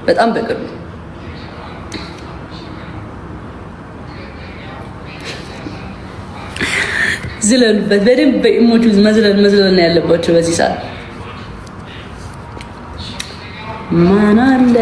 በጣም በቅርቡ ዝለሉበት በደንብ በኢሞጂ መዝለል ነው ያለባቸው በዚህ ሰዓት። ማን አለ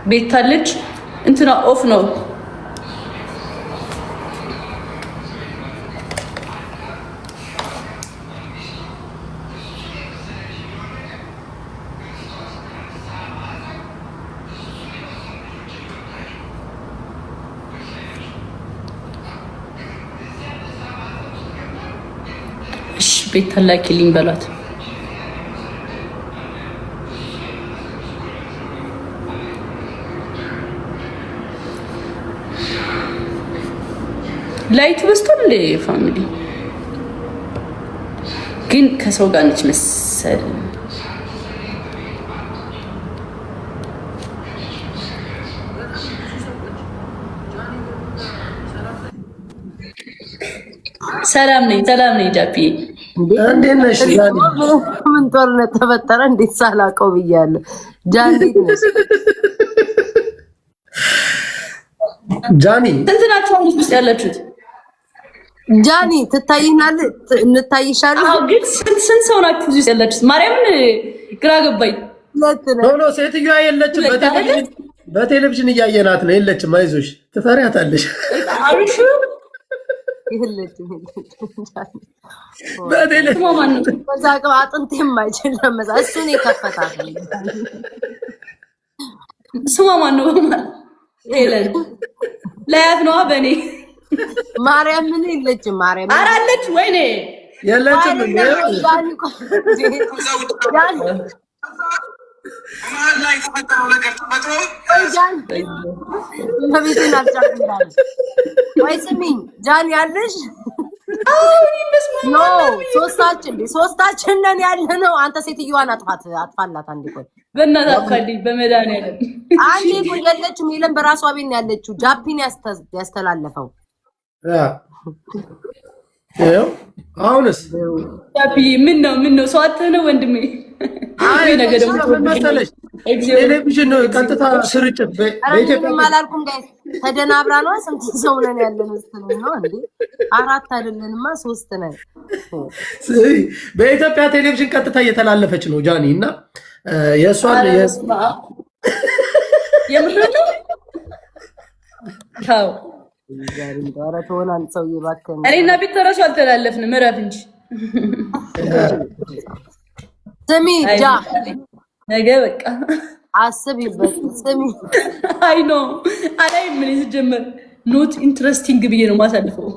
ቤታ ልጅ እንትና ኦፍ ነው። እሺ ቤታ ላኪልኝ በሏት። ላይት በስቷል። ፋሚሊ ግን ከሰው ጋር ነች መሰል። ሰላም ነኝ ጃፒ እንዴት ነሽ? ምን ጦርነት ተፈጠረ? እንዴት ሳላውቀው ብያለሁ። ጃኒ ስንት ናችሁ ውስጥ ያላችሁት? ጃኒ ትታይናለህ? እንታይሻለን። አዎ ግን ስንት ሰው ናችሁ እዚህ ያላችሁት? ማርያምን ግራ ገባኝ። ኖ ሴትዮዋ የለችም። በቴሌቪዥን እያየናት ነው። የለችም። አይዞሽ ትፈሪያታለሽ። አሪሹ የለችም። በቴሌቪዥን አጥንት የማይችል ለመዛ እሱን የከፈታት ስሟ ማን ነው? ሄለን ላያት ነዋ። በእኔ ማርያም ምን የለችም። ማርያም ኧረ አለች። ወይኔ የለችም። ላይ የተፈጠረው ነገር ተፈጥሮ በቤቴን አልጫቅላል ወይ ስሚኝ ጃኒ ያለሽ ሶስታችን ነን ያለ ነው። አንተ ሴትዮዋን አጥፋላት። አንዴ ቆይ በእናትህ አጥፋልኝ በመድኃኒዓለም። አንዴ ቆይ የለችም። የለም በራሷ ቤት ነው ያለችው። ጃፒን ያስተላለፈው አሁንስ ጃፒ ምን ነው ሰው አጥተህ ነው ወንድሜ? አይ ነገር ደግሞ መሰለሽ ቴሌቪዥን ቀጥታ ስርጭት በኢትዮጵያ ማላልኩም ጋይስ ተደናብራ ነው። ስንት ሰው ነን ያለነው? ነው እንዴ? 4 አይደለንማ 3 ነን። በኢትዮጵያ ቴሌቪዥን ቀጥታ እየተላለፈች ነው ጃኒ እና የሷን የምትሉ ታው ዛሬ ዳራ ተሆናን ሰው ይባከን። እኔና ቢተራሱ አልተላለፍንም። ምዕራፍ እንጂ ስሚ ጃ ነገ በቃ አስቢበት። ስሚ አይ ኖ አላይ ምን ይጀምር ኖት ኢንትረስቲንግ ብዬ ነው ማሳልፈው።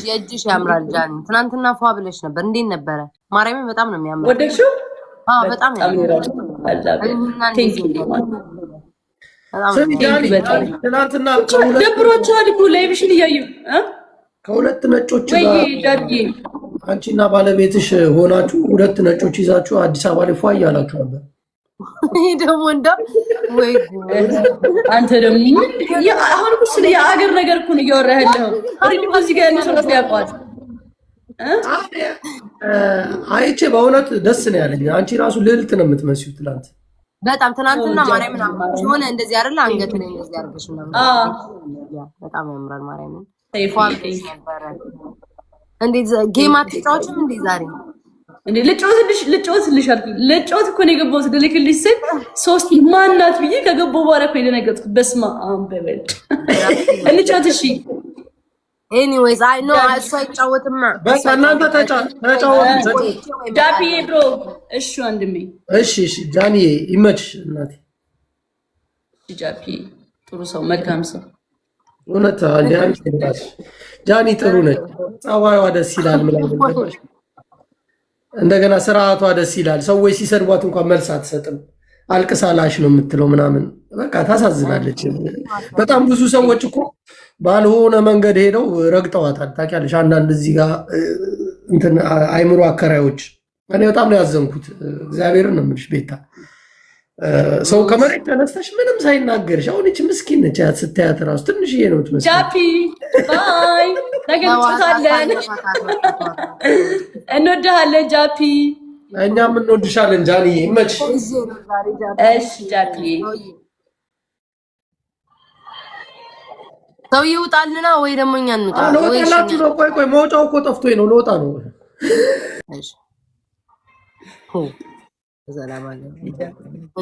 የእጅሽ ያምራል ጃኒ። ትናንትና ፏ ብለሽ ነበር። እንዴት ነበረ? ማርያምን በጣም ነው የሚያምረው። ወደሽው? አዎ በጣም ያምራል። ቴንክ ዩ ትናንትና ደብሯቸዋል እኮ ላይቭሽን እያዩ ከሁለት ነጮች ጋር አንቺና ባለቤትሽ ሆናችሁ ሁለት ነጮች ይዛችሁ አዲስ አበባ ላይ ፏ እያላችሁ ነበር። ይሄ ደግሞ እንደው ወይ አንተ ደግሞ አሁን ስለ የአገር ነገር እኮ ነው እያወራህ ያለው። አሪፍ እዚህ ጋር ያለው ሰው ያውቃል። አይቼ በእውነት ደስ ነው ያለኝ። አንቺ ራሱ ልዕልት ነው የምትመስዩ ትናንት በጣም ትናንትና ማርያምን አማች ሆነ እንደዚህ አይደል? አንገት ላይ እንደዚህ አድርገሽ ነው። በጣም ያምራል። ማርያምን እንዴት ጌም አትጫወችም እንዴ ዛሬ? እንዴ ልጫወትልሽ አልኩኝ። ልጫወት እኮ ነው የገባሁት። ልልክልሽ ስል ሶስት ማናት ብዬ ከገባሁ በኋላ እኮ የደነገጥኩት። በስመ አብ በበልጥ እንጫወት። እሺ ኤኒዌይስ አይ ኖ እሱ አይጫወትማ። በቃ እናንተ ተጫወቱ። ዳፒዬ ብሮ እሺ ወንድሜ። እሺ ጃኒዬ ይመችሽ እናቴ። ጃፒ ጥሩ ሰው መልካም ሰው እውነት ጃኒ ጥሩ ነች። ጸባይዋ ደስ ይላል ምናምን እንደገና ስርዓቷ ደስ ይላል። ሰዎች ሲሰድቧት እንኳን መልስ አትሰጥም። አልቅሳላሽ ነው የምትለው ምናምን በቃ ታሳዝናለች። በጣም ብዙ ሰዎች እኮ ባልሆነ መንገድ ሄደው ረግጠዋታል። ታውቂያለሽ፣ አንዳንድ እዚህ ጋር እንትን አይምሮ አከራዮች። እኔ በጣም ነው ያዘንኩት። እግዚአብሔርን ነው የምልሽ ቤታ፣ ሰው ከመሬት ተነስተሽ ምንም ሳይናገርሽ። አሁን ይህች ምስኪን ነች፣ ስታያት እራሱ ትንሽዬ ነው የምትመስለው። ጃፒ ባይ፣ ነገ እንጫወታለን። እንወድሃለን ጃፒ። እኛም እንወድሻለን ጃኒ፣ ይመችሽ። እሺ ጃፒ፣ ሰው ይውጣልና ወይ ደግሞ እኛ እንውጣ። ልወጣላችሁ ነው። ቆይ መውጫው እኮ ጠፍቶኝ ነው። ልወጣ ነው። እሺ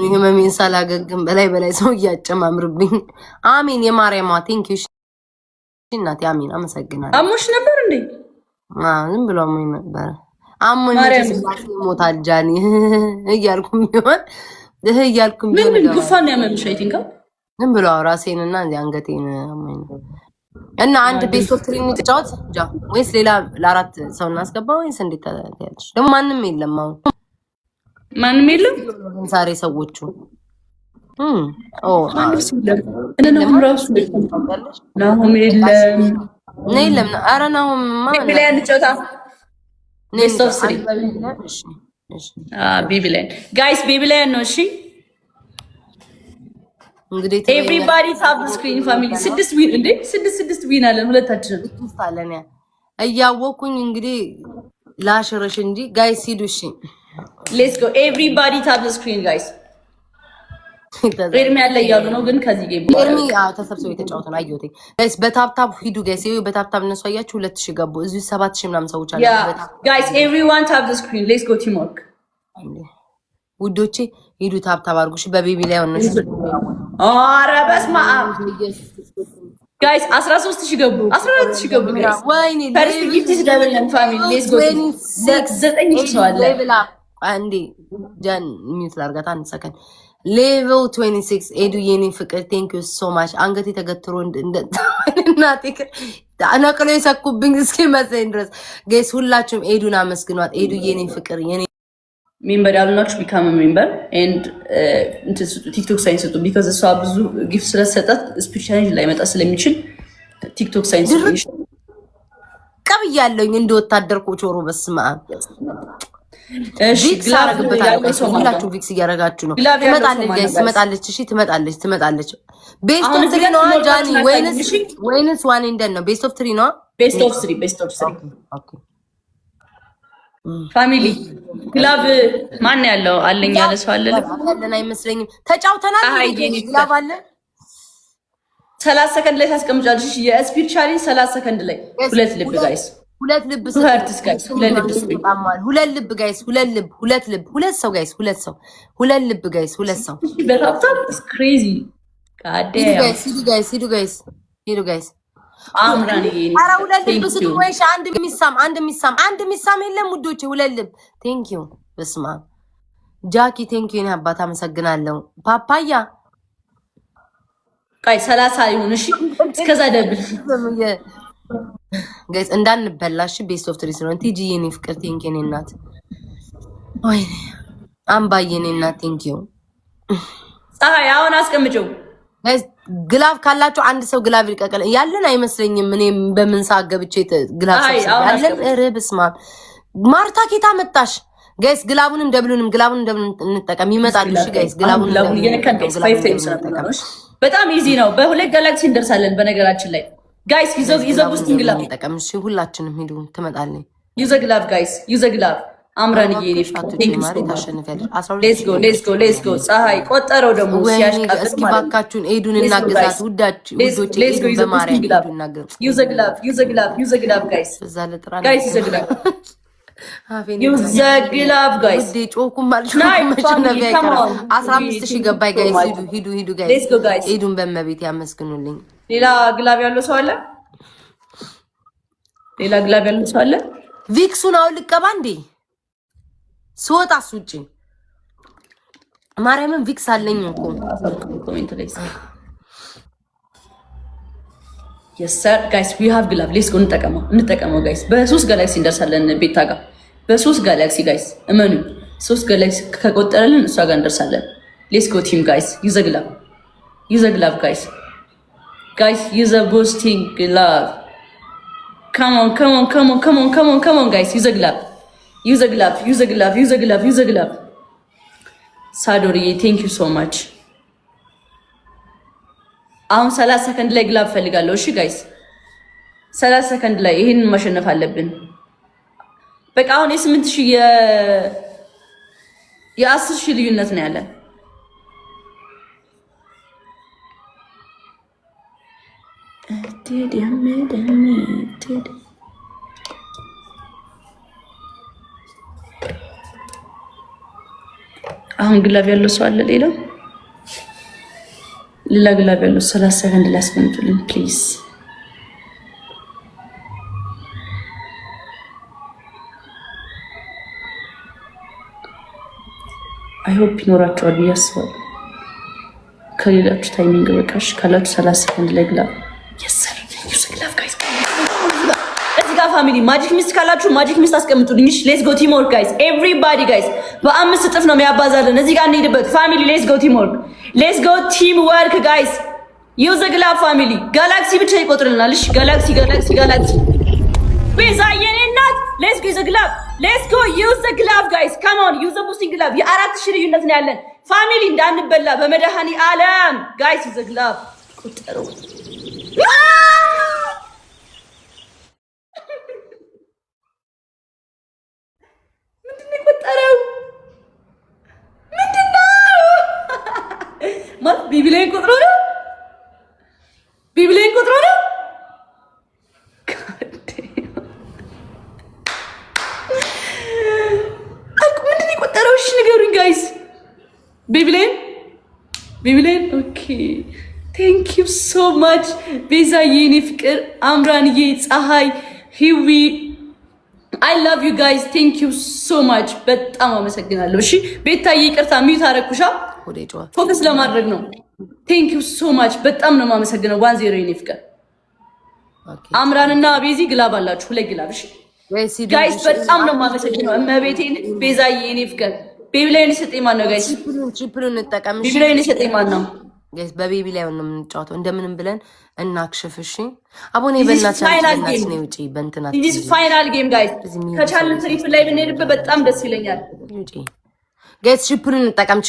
ህመሜን ሳላገግም በላይ ሰው እያጨማምርብኝ። አሚን የማርያም ቴንክ ዩ እናቴ። አሚን አመሰግናለሁ። አሞሽ ነበር እንዴ? ዝም ብሎ አሞኝ ነበር። አሞኝ ሞታል ጃኒ እያልኩም ቢሆን ምን ጉፋን ያመምሽ? አይ ቲንክ ዝም ብሎ ራሴንና አንገቴን አሞኝ ነው። እና አንድ ቤት ኦፍ ትሪ እንጫወት ወይስ ሌላ ለአራት ሰው እናስገባ ወይስ እንዴት ታያለሽ? ደግሞ ማንም የለም አሁን ማንም የለም ዛሬ ሰዎቹ እነሆም ራሱ ናሆም የለም የለም። ኧረ ናሆም ቤቢ ላይ እንጫወታ። ቤስት ኦፍ ስሪ ቤቢ ላይ ጋይስ፣ ቤቢ ላይ ነው። እሺ እንግዲህ ኤቭሪባዲ ታፕ ስክሪን ፋሚሊ። ስድስት ዊን እንዴ! ስድስት ዊን አለን ሁለታችንም አለን። እያወኩኝ እንግዲህ ላሽረሽ እንጂ ጋይስ ሂዱ። እሺ ሌትስ ጎ ኤቭሪባዲ ታፕ ስክሪን ጋይስ። ኤርሚ ያለ እያሉ ነው ግን ከዚህ ጌም ኤርሚ ተሰብስበው የተጫወቱ ነው አየሁት ጋይስ። በታፕታፕ ሂዱ ጋይስ። ይሄ በታፕታፕ እነሱ አያችሁ 2000 ገቡ። እዚህ 7000 ምናምን ሰዎች አሉ ጋይስ። ኤቭሪዋን ታፕ ስክሪን ሌትስ ጎ ቲም ወርክ ውዶቼ፣ ሂዱ ታፕታፕ አድርጉ። እሺ በቤቢ ላይ ሆነሽ ኧረ በስመ አብ ጋይስ 13000 ገቡ፣ 14000 ገቡ ጋይስ። ወይኔ ፈርስት ጊፍት ይደብልን ፋሚሊ ሌትስ ጎ 9000 ሰው አለ። አንዴ ጃን ሚውት ላርጋት አንድ ሰከንድ። ሌቭል 26 ኤዱ የኔ ፍቅር ቴንክ ዩ ሶ ማች። አንገቴ ተገትሮ እናቴ ነቅሎ የሰኩብኝ እስኪ መሰለኝ ድረስ ጋይስ። ሁላችሁም ኤዱን አመስግኗት። ኤዱ የኔ ፍቅር የኔ ሜምበር ያልናችሁ ቢካም ሜምበር ኤንድ እንትን ስጡ፣ ቲክቶክ ሳይንስ ስጡ። ቢካዝ እሷ ብዙ ጊፍት ስለሰጣት ስፒች ቻሌንጅ ላይ መጣ ስለሚችል ቲክቶክ ሳይንስ ስጡ። ቀብያለሁኝ እንደ ወታደር ኮቾሮ በስመ አብ። እሺ ሁላችሁ ቪክስ እያደረጋችሁ ነው። ትመጣለች ጋይስ፣ ትመጣለች። እሺ ትመጣለች። ቤስት ኦፍ ትሪ ነው ጃኒ ወይንስ ዋን እንደን ነው? ቤስት ኦፍ ትሪ ነው። ቤስት ኦፍ ትሪ ኦኬ ፋሚሊ ግላብ ማን ያለው አለኝ ያለ ሰው አለ አለን አይመስለኝም። ተጫውተናል። ግላብ አለ 30 ሰከንድ ላይ ታስቀምጫለሽ። የስፒሪቹዋሊ 30 ሰከንድ ላይ ሁለት ልብ ጋይስ፣ ሁለት ልብ ጋይስ፣ ሁለት ልብ ጋይስ፣ ሁለት ሰው ጋይስ፣ ሁለት ሰው በጣም ክሬዚ ሂዱ ጋይስ። አምራኒ አረ ሁለት ልብ ስጡ ወይስ አንድ ሚሳም የለም ውዶቼ፣ ሁለት ልብ። ቴንክ ዩ በስማ ጃኪ ቴንክ ዩ። እኔ አባት አመሰግናለሁ። ፓፓያ ቃይ 30 ይሁን እሺ። እስከዛ ደብል ጋይስ እንዳንበላሽ ቤስት ኦፍ ትሪ ስለሆነ ቲጂ የኔ ፍቅር ቴንክ ዩ። እኔ እናት ወይ አምባዬ የኔ እናት ቴንክ ዩ። ፀሐይ አሁን አስቀምጪው ጋይስ። ግላፍ ካላችሁ አንድ ሰው ግላፍ ይልቀቀል። ያለን አይመስለኝም። እኔም በምን ሰዓት ገብቼ ግላፍ ያለን በስመ አብ። ማርታ ኬታ መጣሽ ጋይስ። ግላቡንም ደብሉንም እንጠቀም። ይመጣሉ እሺ ጋይስ። ግላቡንም የነካን ጋይስ 5 ታይምስ ነው። በጣም ኢዚ ነው። በሁለት ጋላክሲ እንደርሳለን። በነገራችን ላይ ጋይስ ይዘው ውስጥ ግላፍ እንጠቀም እሺ። ሁላችንም ሂዱ ትመጣለች። ዩዘ ግላፍ ጋይስ፣ ዩዘ ግላፍ አምራን ሌትስ ጎ። ፀሐይ ቆጠረው ደግሞ ሲያሽቃብጥ እስኪ ባካችሁን ኤዱን እናግዛት ውዶቼ። ኤዱን በማርያም ኤዱን እናግዛት። ዩዘ ግላፍ ጋይስ፣ ዩዘ ግላፍ ጋይስ። ጮኩም ማልሽመሸነፊያ ይቀር 15000 ገባይ ጋይስ። ሂዱ ጋይስ። ኤዱን በመቤት ያመስግኑልኝ። ሌላ ግላብ ያለው ሰው አለ? ቪክሱን አሁን ልቀባ እንዴ ስወጣ አስውጪ ማርያምን። ቪክስ አለኝ እኮ ኮሜንት ላይ yes sir guys we have glove let's go እንጠቀመው ጋይስ። በ3 ጋላክሲ እንደርሳለን ቤታ ጋር። በ3 ጋላክሲ ጋይስ እመኑ፣ 3 ጋላክሲ ከቆጠረልን እሷ ጋር እንደርሳለን። Let's go team guys. Use a glove. Use a glove guys. Guys, use a boosting glove. Come on, come on, come on, come on, come on, come on guys. Use a glove. Use a glove. Use a glove. Use a glove. Use a glove. Sadori, thank you so much. አሁን 30 ሰከንድ ላይ ግላብ ፈልጋለሁ። እሺ ጋይስ 30 ሰከንድ ላይ ይሄን ማሸነፍ አለብን። በቃ አሁን የ8000 የ10000 ልዩነት ነው ያለን። አሁን ግላብ ያለው ሰው አለ ሌላ ግላብ ያለው 30 ሰከንድ ላይ አስቀምጡልኝ ፕሊዝ። አይ ሆፕ ይኖራቸዋል ብዬ አስባለሁ። ከሌላችሁ ታይሚንግ በቃሽ ካላችሁ 30 ሰከንድ ላይ ግላብ የሰር ዩዝ ግላብ ጋይስ። እዚህ ጋር ፋሚሊ ማጂክ ሚስት ካላችሁ ማጂክ ሚስት አስቀምጡልኝ። እሺ ሌትስ ጎ ቲም ወርክ ጋይስ ኤቭሪባዲ ጋይስ። በ5 እጥፍ ነው የሚያባዛልን። እዚህ ጋር እንሄድበት ፋሚሊ ሌትስ ጎ ቲም ወርክ ሌትስ ጎ ቲም ወርክ ጋይስ። ዩዝ ግላብ ፋሚሊ ጋላክሲ ብቻ ይቆጥርልናል። እሺ ጋላክሲ ጋላክሲ ጋላክሲ ቤዛ የኔ እናት ሌትስ ጎ ዩዝ ግላብ ሌትስ ጎ ዩዝ ግላብ ጋይስ ካም ኦን ዩዝ ቦስቲንግ ግላብ። የ4000 ልዩነት ነው ያለን ፋሚሊ እንዳንበላ በመድኃኒ ዓለም ጋይስ ዩዝ ግላብ ቁጥሩ ምንድነው የቆጠረው? ምንድነው ማለት ቢቢሌን ቁጥሩ ነው ቢቢሌን ቁጥሩ ነው። ምንድነው የቆጠረው? እሺ ንገሩኝ ጋይስ። ቢቢሌን ኦኬ ቴንክ ዩ ሶ ማች ቤዛዬ፣ የኔ ፍቅር አምራንዬ፣ ፀሐይ፣ ሂዊ አይ ላቭ ዩ ጋይስ ቴንክ ዩ ሶ ማች በጣም አመሰግናለሁ። እሺ ቤታዬ ይቅርታ ሚዩት አደረኩሻ ፎከስ ለማድረግ ነው። ቴንክ ዩ ሶ ማች በጣም ነው የማመሰግነው። 10 የኔ ፍቅር አምራንና ቤዚ ግላብ አላችሁ 2 ግላብ። እሺ ጋይስ በጣም ነው የማመሰግነው። እመቤቴን ቤዛዬ የኔ ፍቅር ቤቢላይን ሰጠኝ ማን ነው ጋይስ? ቺፕሉን እንጠቀም። እሺ ቤቢላይን ሰጠኝ ማን ነው ጋይስ? በቤቢ ላይ ነው የምንጫወተው። እንደምንም ብለን እናክሽፍ። እሺ አቦኔ በእናታችን ነው ውጪ በእንትና ዲስ ፋይናል ጌም ጋይስ። ከቻልን ትሪፕል ላይ ብንሄድበት በጣም ደስ ይለኛል። ጋይስ ቺፕሉን እንጠቀም።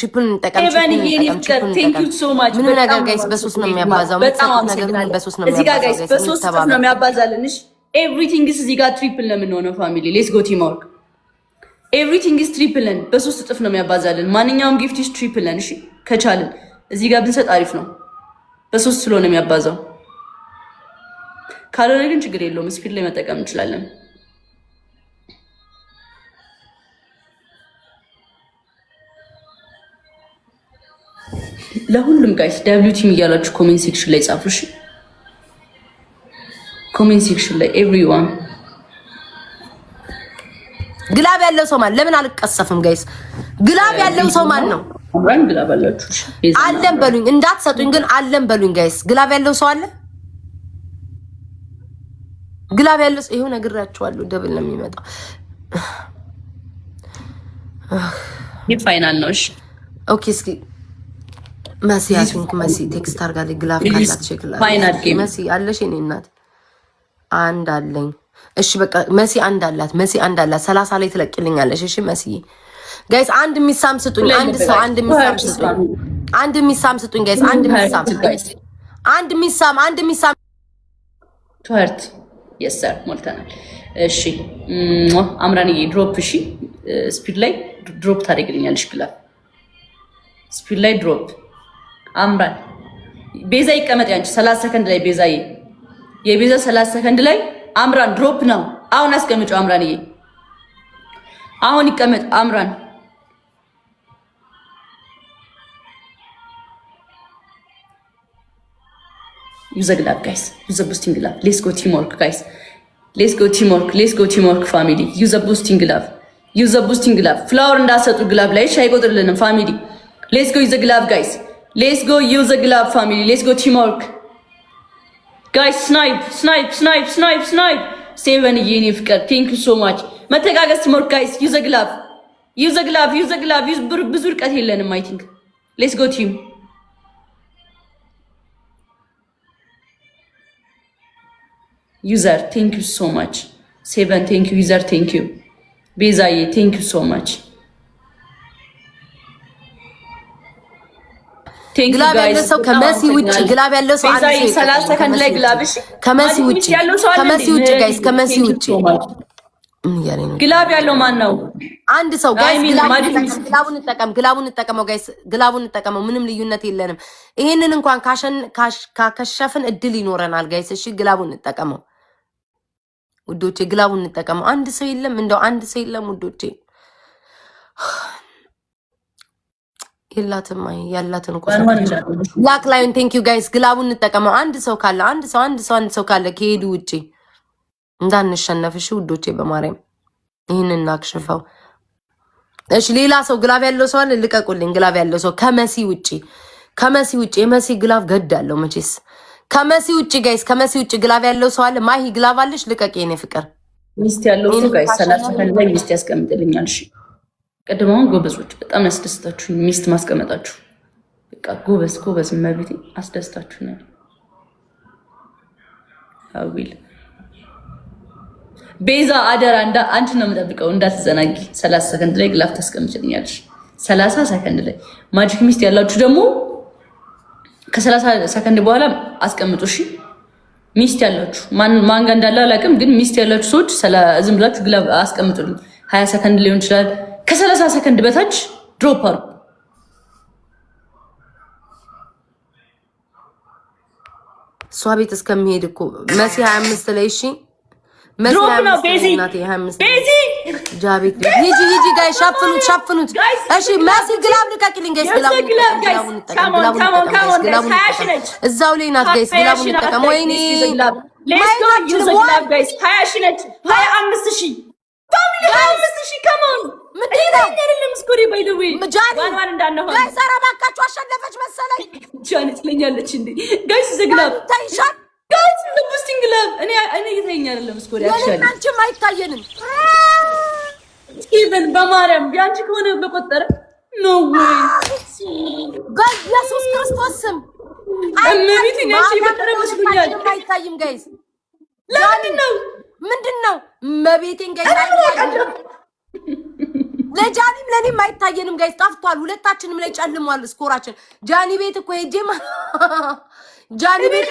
ኤቨን የኔ ፍቅር ቴንክ ዩ ሶ ማች። ምን ነገር ጋይስ በሶስት ነው የሚያባዛው። በጣም አመሰግናለሁ። በሶስት ነው የሚያባዛው። እዚህ ጋር ጋይስ በሶስት ነው የሚያባዛልን። እሺ ኤቭሪቲንግ ኢዝ እዚህ ጋር ትሪፕል ነው የምንሆነው ፋሚሊ ሌትስ ጎ ቲም ወርክ ኤቭሪቲንግ ኢዝ ትሪፕልን በሶስት እጥፍ ነው የሚያባዛልን። ማንኛውም ጊፍት ኢዝ ትሪፕልን። እሺ ከቻልን እዚህ ጋር ብንሰጥ አሪፍ ነው። በሶስት ስለሆነ የሚያባዛው ካልሆነ ግን ችግር የለውም። ስፒድ ላይ መጠቀም እንችላለን። ለሁሉም ጋይስ ደብሊው ቲም እያላችሁ ኮሜንት ሴክሽን ላይ ጻፉ። እሺ ኮሜንት ሴክሽን ላይ ኤቭሪዋን ግላብ ያለው ሰው ማን? ለምን አልቀሰፍም ጋይስ? ግላብ ያለው ሰው ማን ነው? አምራን ግላብ አላችሁ? አለን በሉኝ፣ እንዳትሰጡኝ ግን አለን በሉኝ ጋይስ። ግላብ ያለው ሰው አለ? ግላብ ያለው ሰው ይሄው ነግራችኋለሁ። ደብል ነው የሚመጣው። ይሄ ፋይናል ነው። እሺ ኦኬ እስኪ መሲ አትንክ መሲ ቴክስት አድርጋለች። ግላብ ካላት ሸክላ ፋይናል ጌም መሲ አለሽ የኔ እናት? አንድ አለኝ። እሺ በቃ መሲ አንድ አላት። መሲ አንድ አላት። 30 ላይ ትለቅልኛለሽ። እሺ መሲ ጋይስ አንድ ሚሳም ስጡኝ። አንድ ሰው አንድ ሚሳም ስጡኝ። አንድ ሚሳም ስጡኝ ጋይስ። አንድ ሚሳም አንድ ሚሳም ትወርት የስ ሰር ሞልተናል። እሺ አምራንዬ ድሮፕ። እሺ ስፒድ ላይ ድሮፕ ታደርግልኛለሽ። ግላብ ስፒድ ላይ ድሮፕ። አምራን ቤዛ ይቀመጥ ያንቺ 30 ሰከንድ ላይ ቤዛዬ፣ የቤዛ 30 ሰከንድ ላይ አምራን ድሮፕ ነው። አሁን አስቀምጪው አምራንዬ፣ አሁን ይቀመጥ አምራን። ዩዝ ግላብ ጋይስ፣ ዩዝ ቦስቲንግ ግላብ። ሌትስ ጎ ቲም ወርክ ጋይስ፣ ሌትስ ጎ ቲም ወርክ፣ ሌትስ ጎ ቲም ወርክ ፋሚሊ። ዩዝ ቦስቲንግ ግላብ፣ ዩዝ ቦስቲንግ ግላብ። ፍላወር እንዳሰጡ ግላብ ላይ እሺ፣ አይቆጥርልንም ፋሚሊ። ሌትስ ጎ ዩዝ ግላብ ጋይስ፣ ሌትስ ጎ ዩዝ ግላብ ፋሚሊ። ሌትስ ጎ ቲም ወርክ ጋይስ። ስናይፕ ስናይፕ ስናይፕ ስናይፕ ስናይፕ። ሴቨን የኔ ፍቅር ቴንክ ዩ ሶ ማች። መተጋገዝ ቲም ወርክ ጋይስ። ዩዝ ግላብ፣ ዩዝ ግላብ፣ ዩዝ ግላብ። ዩዝ ብዙ ርቀት የለንም። አይ ቲንክ ሌትስ ጎ ቲም ዩዘር ቴንክ ዩ ሶ ማች ሴቨን ቴንክ ዩ ዩዘር ቴንክ ዩ ቤዛዬ ቴንክ ዩ ሶ ማች ግላብ ያለው ሰው ከመሲ ውጭ ግላብ ያለው ሰው አንድ ሰው 30 ሰከንድ ላይ ግላብ እሺ ከመሲ ውጭ ጋይስ ከመሲ ውጭ ግላብ ያለው ማን ነው? አንድ ሰው ጋይስ ግላቡን እንጠቀመው ጋይስ ግላቡን እንጠቀመው ምንም ልዩነት የለንም። ይሄንን እንኳን ካከሸፍን እድል ይኖረናል ጋይስ። እሺ ግላቡን እንጠቀመው ውዶቼ፣ ግላቡን እንጠቀመው። አንድ ሰው የለም እንደው አንድ ሰው የለም ውዶቼ። የላትም ያላትን እኮ ብላክ ላይን ቴንክ ዩ ጋይስ። ግላቡን እንጠቀመው። አንድ ሰው ካለ አንድ ሰው ካለ ከሄዱ ውጪ እንዳንሸነፍሽ ውዶቼ፣ በማርያም ይሄንን እናክሽፈው። እሺ ሌላ ሰው ግላብ ያለው ሰው አለ? ልቀቁልኝ። ግላብ ያለው ሰው ከመሲ ውጪ የመሲ ግላብ ገዳለው መቼስ። ከመሲ ውጪ ጋይስ ከመሲ ውጪ ግላብ ያለው ሰው አለ? ማሂ ግላብ አለሽ? ልቀቂ የኔ ፍቅር። ሚስት ያለው ሰው ጋይስ 30 ሰከንድ ላይ ሚስት ያስቀምጥልኛል። እሺ ቀድሞውን ጎበዞች በጣም ያስደስታችሁ ሚስት ማስቀመጣችሁ። በቃ ጎበዝ መቤቴ አስደስታችሁኛል። አዊል ቤዛ አደራ አንቺ ነው የምጠብቀው እንዳትዘናጊ። 30 ሰከንድ ላይ ግላፍ ታስቀምጭልኛለሽ። 30 ሰከንድ ላይ ማጂክ ሚስት ያላችሁ ደግሞ ከ30 ሰከንድ በኋላ አስቀምጡ። እሺ ሚስት ያላችሁ ማን ጋር እንዳለ አላውቅም፣ ግን ሚስት ያላችሁ ሰዎች ዝም ብላችሁ ግላፍ አስቀምጡልኝ። 20 ሰከንድ ሊሆን ይችላል። ከ30 ሰከንድ በታች ድሮፕ አርጉ። እሷ ቤት እስከሚሄድ እኮ መሲ 25 ላይ እሺ ድሮፕ ነው ቤዚ ጃቤት ሂጂ ጋይ ሸፍኑት። እሺ መሲ ግላብ ልቀቂልኝ ጋይስ። ግላቡን እንጠቀም እዛው ላይ ናት ጋይስ። ግላቡን እንጠቀም። ወይኔ ሌትስ ጎ ዩዝ ግላብ ጋይስ። 20 ሺህ ነች 25000 25,000 ከማን ምንድነው? አይደለም ስኮሪ ባይ ዘ ዌይ ዋን እንዳነሆነ ጋይስ ኧረ እባካችሁ አሸነፈች መሰለኝ። ጃኒ ትለኛለች እንዴ ጋይስ ዘግላብ ታይሻል ጋይስ ለቡስቲንግ ግላብ እኔ እየተኛ አይደለም ስኮሪ አክቹአሊ አንቺም አይታየንም። ኢቨን በማርያም ቢያንቺ ከሆነ በቆጠረ ኖ ዌይ በኢየሱስ ክርስቶስ ስም እመቤቴ ነች በቆጠረ መስሉኛል። አይታይም ጋይስ። ምንድነው መቤቴን ጋይስ ለጃኒም ለኔም አይታየንም ጋይስ። ጠፍቷል። ሁለታችንም ላይ ጨልሟል ስኮራችን። ጃኒ ቤት እኮ ሄጄማ ጃኒ ቤት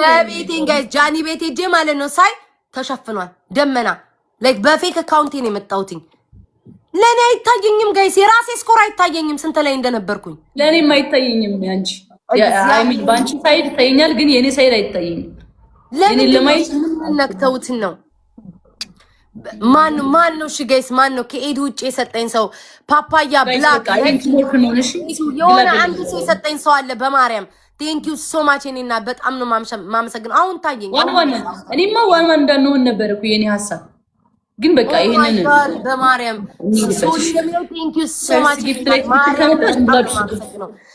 መቤቴን ጋይስ ጃኒ ቤት ሄጄ ማለት ነው ሳይ ተሸፍኗል ደመና። ላይክ በፌክ አካውንቴ ነው የመጣሁትኝ። ለኔ አይታየኝም ጋይስ። የራሴ ስኮር አይታየኝም ስንት ላይ እንደነበርኩኝ። ለኔም አይታየኝም። ያንቺ አይሚን ባንቺ ሳይድ ታየኛል፣ ግን የኔ ሳይድ አይታየኝም። ለኔ ለማይት ነክተውት ነው። ማን ነው? እሺ ጋይስ ማን ነው? ከኤድ ውጪ የሰጠኝ ሰው ፓፓያ ብላክ የሆነ አንድ ሰው የሰጠኝ ሰው አለ። በማርያም ቴንክ ዩ ሶ ማች። እኔና በጣም ነው ማመሰግነው። አሁን ታየኝ። እኔማ ዋን እንዳንሆን ነበር እኮ የኔ ሐሳብ፣ ግን በቃ ይሄንን በማርያም ቴንክ ዩ ሶ ማች።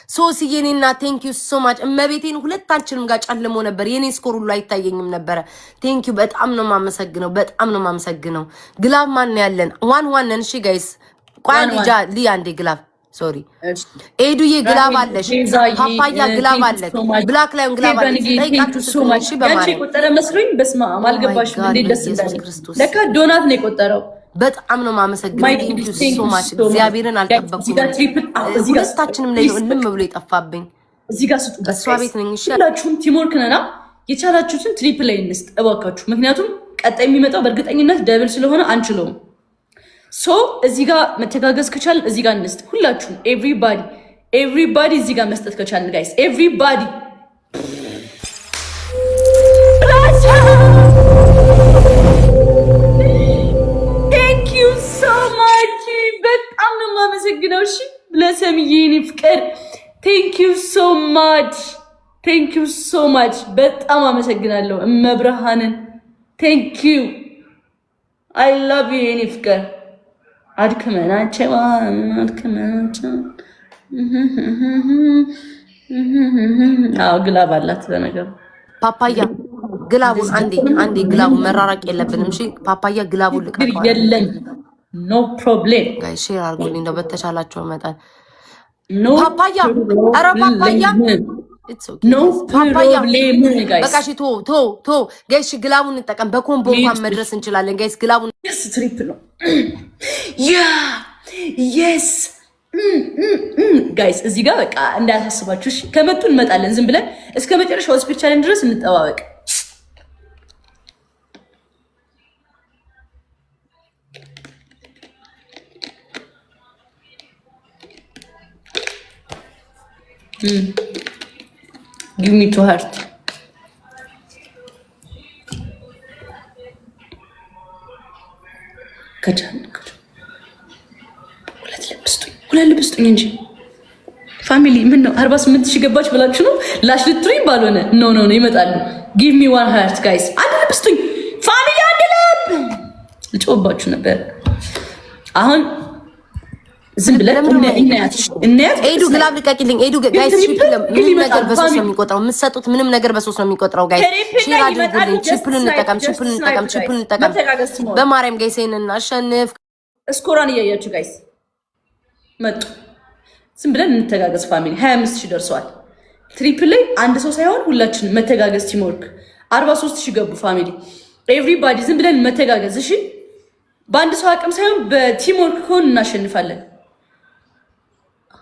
ሶሲ የኔና ቴንክ ዩ ሶ ማች። እመቤቴን ሁለታችንም ጋር ጨልሞ ነበር። የኔ ስኮር ሁሉ አይታየኝም ነበረ። ቴንክ ዩ በጣም ነው ማመሰግነው። ግላብ ማን ያለን ዋን ነን። እሺ ጋይስ ቋን ሊ አንዴ ግላብ ሶሪ ኤዱዬ ግላብ አለሽ፣ ፓፓያ ግላብ አለሽ፣ ብላክ ላይን ግላብ አለሽ። ታይቃችሁ ሶማሽ በማርያም የቆጠረ መስሎኝ በስማ አልገባሽም እንዴ? ደስ እንዳለ ለካ ዶናት ነው የቆጠረው። በጣም ነው ማመሰግነው። ቴንክ ዩ ሶ ማች። እግዚአብሔርን አልጠበቅኩም። ሁለታችንም ላይ ነው እንም ብሎ የጠፋብኝ። እዚህ ጋር ስጡ እሷ ቤት ነኝ። እሺ ሁላችሁም ቲምወርክ ነና የቻላችሁትን ትሪፕል ላይ እንስጥ እባካችሁ። ምክንያቱም ቀጣይ የሚመጣው በእርግጠኝነት ደብል ስለሆነ አንችለውም። ሶ እዚህ ጋር መተጋገዝ ከቻልን እዚህ ጋር እንስጥ ሁላችሁም። ኤቭሪባዲ እዚህ ጋር መስጠት ከቻልን ጋይስ ኤቭሪባዲ ቴንክ ዩ ሶ ማች። በጣም ነው የማመሰግነው። እሺ ለሰምዬ የኔ ፍቅር ቴንክ ዩ ሶ ማች በጣም አመሰግናለሁ። እመብርሃንን ቴንክ ዩ አይ ላቭ ዩ የኔ ፍቅር። አድክመናቸው ግላብ አላት በነገሩ። ፓፓያ ግላቡን አንዴ ግላቡን መራራቅ የለብንም። እሺ ፓፓያ ግላቡን ልቀቀው። የለን ኖ ፕሮብሌም ጋይስ ሼር አድርጉልኝ እንደው በተቻላችሁ መጠን። ፓፓያ ኧረ ፓፓያ ኖ ፕሮብሌም ጋይስ። በቃ እሺ ቶ ጋይስ ግላቡን እንጠቀም። በኮምቦ እንኳን መድረስ እንችላለን ጋይስ። ግላቡን ትሪፕል ነው ያ የስ ጋይስ። እዚህ ጋር በቃ እንዳያሳስባችሁ እሺ። ከመጡ እንመጣለን። ዝም ብለን እስከ መጨረሻው ሆስፒታል ቻሌንጅ ድረስ እንጠባበቅ። Give me two heart. ሁለት ልብ ስጡኝ እንጂ ፋሚሊ። ምን ነው 48 ሺህ ገባች ብላችሁ ነው ላሽ ልትሩኝ? ባልሆነ ኖ ይመጣሉ። ጊቭ ሚ ዋን ሃርት ጋይስ። አንድ ልብ ስጡኝ ፋሚሊ፣ አንድ ልብ። ልጮባችሁ ነበር አሁን ዝም ብለን እናያት። ኤዱ ግላብ ልቀቂልኝ። ኤዱ ጋይስ ምንም ነገር በሶስት ነው የሚቆጥረው። የምትሰጡት ምንም ነገር በሶስት ነው የሚቆጥረው ጋይስ። ሼር አድርጉልኝ። ቺፕሉን እንጠቀም። በማርያም ጋይስ ይሄንን እናሸንፍ። እስኮራን እያያችሁ ጋይስ መጡ። ዝም ብለን እንተጋገዝ ፋሚሊ። 25 ሺህ ደርሰዋል። ትሪፕል ላይ አንድ ሰው ሳይሆን ሁላችንም መተጋገዝ። ቲምወርክ 43 ሺህ ገቡ ፋሚሊ። ኤቭሪባዲ ዝም ብለን መተጋገዝ እሺ። በአንድ ሰው አቅም ሳይሆን በቲምወርክ ከሆን እናሸንፋለን።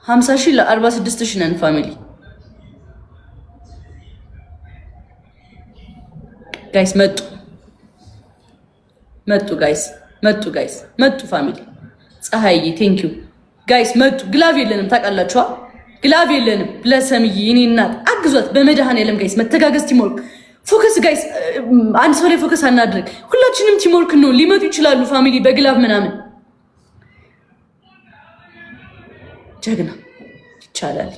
50 ሺህ ለ46 ሺህ ነን ፋሚሊ ጋይስ። መጡ ጋይስ መጡ ፋሚሊ። ፀሐይዬ ቴንክ ዩ ጋይስ መጡ። ግላቭ የለንም ታውቃላችኋ፣ ግላቭ የለንም። ለሰምዬ እኔ እናት አግዟት በመድኃኔዓለም ጋይስ። መተጋገዝ ቲምወርክ ፎከስ ጋይስ። አንድ ሰው ላይ ፎከስ አናድርግ። ሁላችንም ቲምወርክ ነው። ሊመጡ ይችላሉ ፋሚሊ በግላቭ ምናምን። ጀግና ይቻላል።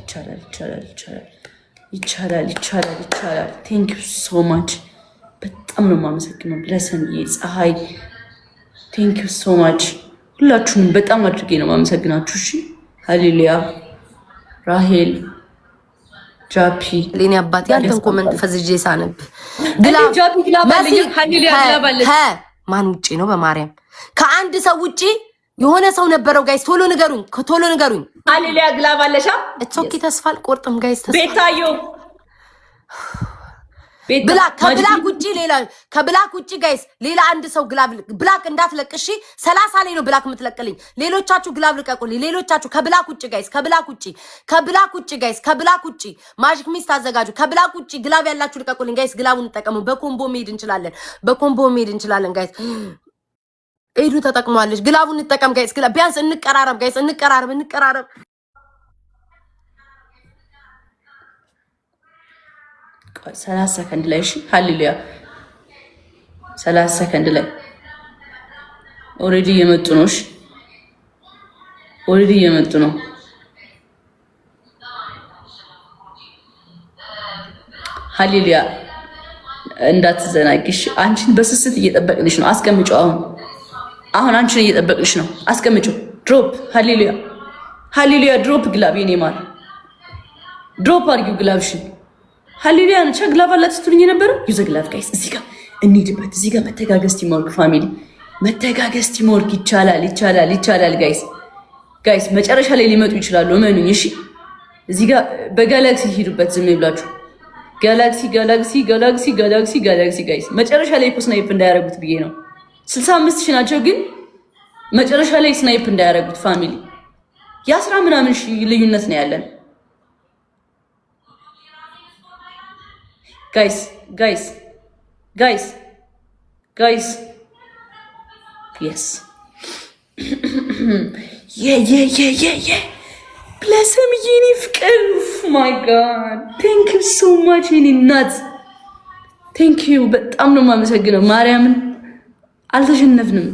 ቴንክ ዩ ሶ ማች። በጣም ነው የማመሰግነው ለሰምዬ፣ ፀሐይ ቴንክ ዩ ሶ ማች። ሁላችሁንም በጣም አድርጌ ነው የማመሰግናችሁ። እሺ ሃሌሉያ፣ ራሄል፣ ጃፒ ሌኒ አባቴ አንተን ኮመንት ፈዝጄ ሳነብ ማን ውጪ ነው በማርያም ከአንድ ሰው ውጪ የሆነ ሰው ነበረው ጋይስ። ቶሎ ንገሩኝ። ሃሌሉያ ግላብ አለሻ? እቶኪ ተስፋ አልቆርጥም ጋይስ። ቤታዮ ከብላክ ውጪ ጋይስ ሌላ አንድ ሰው ብላክ እንዳትለቅሽ። 30 ላይ ነው ብላክ የምትለቅልኝ። ሌሎቻችሁ ግላብ ልቀቁልኝ። ሌሎቻችሁ ከብላክ ውጪ ጋይስ፣ ከብላክ ውጪ ማጂክ ሚስት አዘጋጁ። ከብላክ ውጪ ግላብ ያላችሁ ልቀቁልኝ ጋይስ። ግላቡን እንጠቀሙ። በኮምቦ መሄድ እንችላለን ጋይስ። ኤዱ ተጠቅሟለች። ግላቡን እንጠቀም ጋይስ። ቢያንስ እንቀራረብ ጋይስ፣ እንቀራረብ። 30 ሰከንድ ላይ እሺ። ሃሌሉያ 30 ሰከንድ ላይ ኦሬዲ እየመጡ ነው። እሺ ኦሬዲ እየመጡ ነው። ሃሌሉያ እንዳትዘናጊሽ። አንቺን በስስት እየጠበቅንሽ ነው። አስቀምጪው። አሁን አንቺን እየጠበቅንሽ ነው። አስቀምጪው። ድሮፕ ሃሌሉያ ድሮፕ ግላብ የኔ ማር ድሮፕ አድርጊው ግላብሽን። ሃሌሉያ ነቻ ግላብ አላት ስትሉኝ የነበረ ዩዘ ግላብ ጋይስ። እዚህ ጋር እንሂድበት። እዚህ ጋር መተጋገዝ ቲምወርክ ፋሚሊ፣ መተጋገዝ ቲምወርክ። ይቻላል ጋይስ። መጨረሻ ላይ ሊመጡ ይችላሉ እመኑኝ እሺ። እዚህ ጋር በጋላክሲ ሂዱበት ዝም ብላችሁ። ጋላክሲ ጋይስ። መጨረሻ ላይ እኮ ስናይፕ እንዳያረጉት ብዬ ነው። 65 ሺህ ናቸው ግን መጨረሻ ላይ ስናይፕ እንዳያረጉት ፋሚሊ። የ10 ምናምን ሺህ ልዩነት ነው ያለን ጋይስ የስ ብለስም የኔ ፍቅር ማይ ጋድ ቴንክ ዩ ሶ ማች የኔ እናት ቴንክ ዩ በጣም ነው የማመሰግነው። ማርያምን አልተሸነፍንም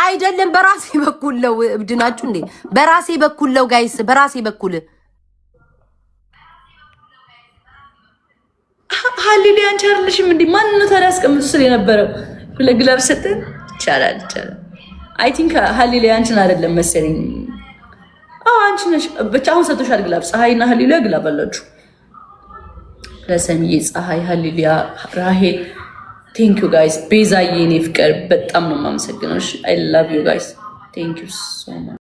አይደለም። በራሴ በኩል ነው። እብድ ናችሁ እንዴ? በራሴ በኩል ነው ጋይስ፣ በራሴ በኩል ሃሌሉያ አንቺ አይደለሽም እንዴ? ማን ነው ታዲያ አስቀምጡ ስለ የነበረው ለግላብ ሰጠን። ይቻላል አይ ቲንክ ሃሌሉያ አንቺን አይደለም መሰለኝ። አንቺ ነሽ ብቻ። አሁን ሰጥቶሻል ግላብ። ፀሐይና ሃሌሉያ ግላብ አላችሁ። ለሰምዬ፣ ፀሐይ፣ ሃሌሉያ፣ ራሄል ቴንክ ዩ ጋይስ። ቤዛዬ የኔ ፍቅር በጣም ነው የማመሰግነው። አይ ላቭ ዩ ጋይስ ቴንክ ዩ ሶ ማች